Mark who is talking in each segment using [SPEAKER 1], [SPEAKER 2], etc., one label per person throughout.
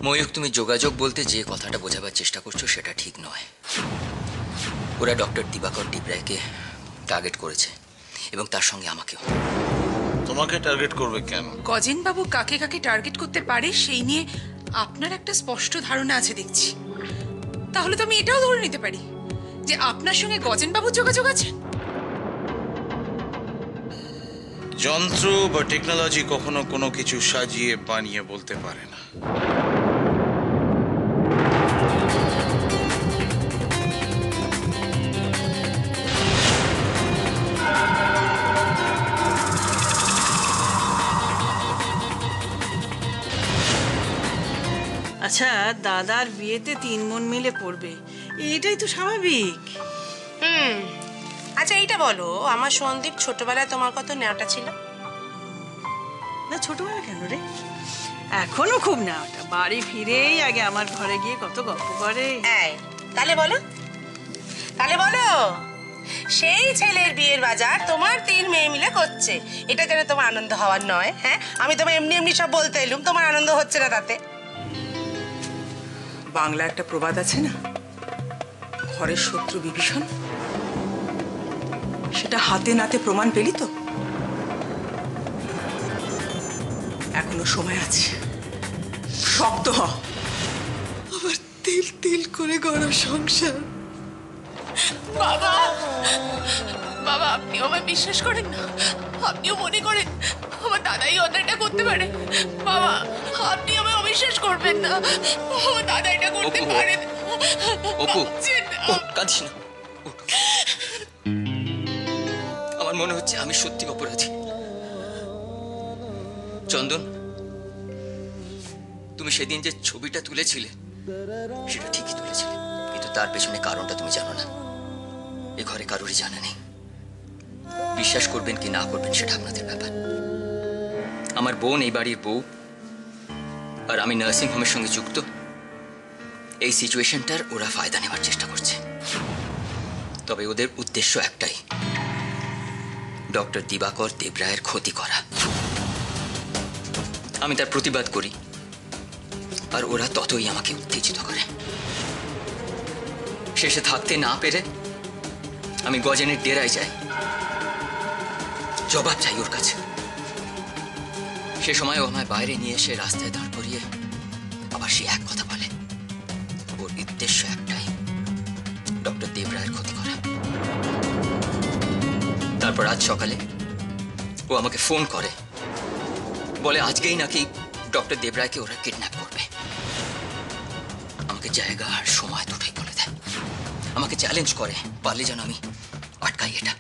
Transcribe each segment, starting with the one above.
[SPEAKER 1] ময়ূক, তুমি যোগাযোগ বলতে যে কথাটা বোঝাবার চেষ্টা করছো সেটা ঠিক নয়। ওরা ডক্টর দিবাকর দেবরায়কে টার্গেট করেছে এবং তার সঙ্গে আমাকেও।
[SPEAKER 2] তোমাকে টার্গেট করবে কেন?
[SPEAKER 3] গজেন বাবু কাকে কাকে টার্গেট করতে পারে সেই নিয়ে আপনার একটা স্পষ্ট ধারণা আছে দেখছি। তাহলে তো আমি এটাও ধরে নিতে পারি যে আপনার সঙ্গে গজেন বাবুর যোগাযোগ আছে।
[SPEAKER 2] যন্ত্র বা টেকনোলজি কখনো কোনো কিছু সাজিয়ে বানিয়ে বলতে পারে না।
[SPEAKER 4] আচ্ছা, দাদার বিয়েতে 3 মন মিলে পড়বে, এটাই তো স্বাভাবিক।
[SPEAKER 5] আচ্ছা এইটা বলো, আমার সন্দীপ ছোটবেলায় তোমার কত নেওয়াটা ছিল?
[SPEAKER 4] না, ছোটবেলা কেন রে, এখনো খুব নেওয়াটা। বাড়ি ফিরেই আগে আমার ঘরে গিয়ে কত গল্প করে।
[SPEAKER 5] তাহলে বলো, তাহলে বলো, সেই ছেলের বিয়ের বাজার তোমার 3 মেয়ে মিলে করছে, এটা যেন তোমার আনন্দ হওয়ার নয়? হ্যাঁ, আমি তোমার এমনি এমনি সব বলতে এলুম, তোমার আনন্দ হচ্ছে না তাতে?
[SPEAKER 3] বাংলা একটা প্রবাদ আছে না, ঘরের শত্রু বিভীষণ, সেটা হাতে নাতে প্রমাণ পেলি তো? এখনো সময় আছে, শক্ত হ।
[SPEAKER 4] আবার তিল তিল করে গড়া সংসার।
[SPEAKER 3] বাবা, বাবা, আপনিও আমায় বিশ্বাস করেন না? আপনিও মনে করেন আমার দাদাই অন্যায়টা করতে পারে? বাবা, আপনি আমায় অবিশ্বাস করবেন না, আমার দাদা এটা করতে পারে।
[SPEAKER 1] অপু, কাঁদিস না। আমার মনে হচ্ছে আমি সত্যি অপরাধী। চন্দন, তুমি সেদিন যে ছবিটা তুলেছিলে সেটা ঠিকই তুলেছিলে, কিন্তু তার পেছনে কারণটা তুমি জানো না। এ ঘরে কারোরই জানা নেই। বিশ্বাস করবেন কি না করবেন সেটা আপনাদের ব্যাপার। আমার বোন এই বাড়ির বউ, আর আমি নার্সিং হোমের সঙ্গে যুক্ত। এই সিচুয়েশনটার ওরা ফায়দা নেওয়ার চেষ্টা করছে, তবে ওদের উদ্দেশ্য একটাই, ডক্টর দিবাকর দেবরায়ের ক্ষতি করা। আমি তার প্রতিবাদ করি, আর ওরা ততই আমাকে উত্তেজিত করে। শেষে থাকতে না পেরে আমি গজেনের ডেরায় যাই, জবাব চাই ওর কাছে। সে সময় ও আমায় বাইরে নিয়ে এসে রাস্তায় দাঁড় করিয়ে আবার সে এক কথা বলে, ওর উদ্দেশ্য একটাই, ডক্টর দেবরায়ের ক্ষতি করা। তারপর আজ সকালে ও আমাকে ফোন করে, বলে আজকেই নাকি ডক্টর দেবরায়কে ওরা কিডন্যাপ করবে। আমাকে জায়গা আর সময় দুটোই বলে দেয়, আমাকে চ্যালেঞ্জ করে, পারলে যেন আমি আটকাই এটা।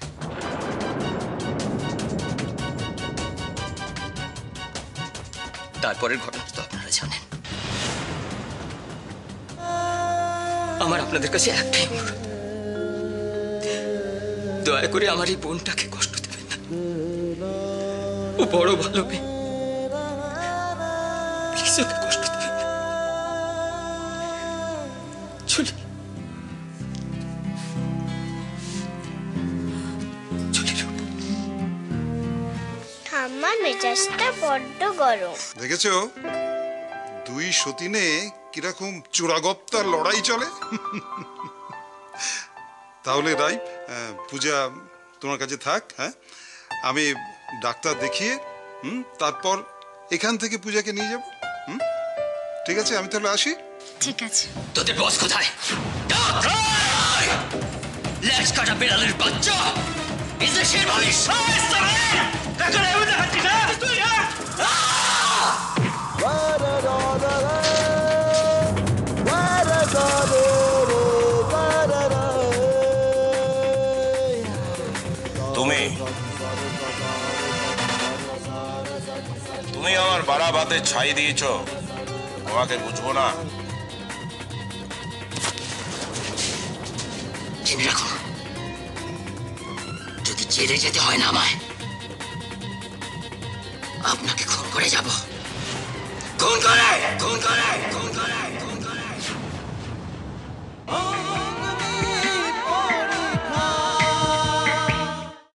[SPEAKER 1] তারপরের ঘটনা তো আপনারা জানেন। আমার আপনাদের কাছে একটাই অনুরোধ, দয়া করে আমার এই বোনটাকে কষ্ট দেবেন না। ও বড় ভালো মেয়ে, প্লিজ ওকে কষ্ট দেবেন না। চলি, চলি।
[SPEAKER 6] ঠাম্মার মেজাজটা বড্ড গরম।
[SPEAKER 7] দেখেছো দুই সতীনে কিরকম চোরাগপ্তার লড়াই চলে। তাহলে রাই, পূজা তোমার কাছে থাক। হ্যাঁ, আমি ডাক্তার দেখিয়ে তারপর এখান থেকে পূজাকে নিয়ে যাব। ঠিক আছে, আমি তাহলে আসি।
[SPEAKER 6] ঠিক আছে।
[SPEAKER 1] তোদের বস কোথায়? লেজ কাটা বিড়ালের বাচ্চা, ইজে শেরওয়ালি শায়েস্তা রে কাকলে উদে হাতি না তুই।
[SPEAKER 2] তুমি আমার বারাবাতে ছাই দিয়েছ, তোমাকে বুঝবো না?
[SPEAKER 1] জেনে রাখো, যদি জেলে যেতে হয় না আমায়, আপনাকে খুন করে যাব। খুন করে, খুন করে, খুন করে, খুন করে।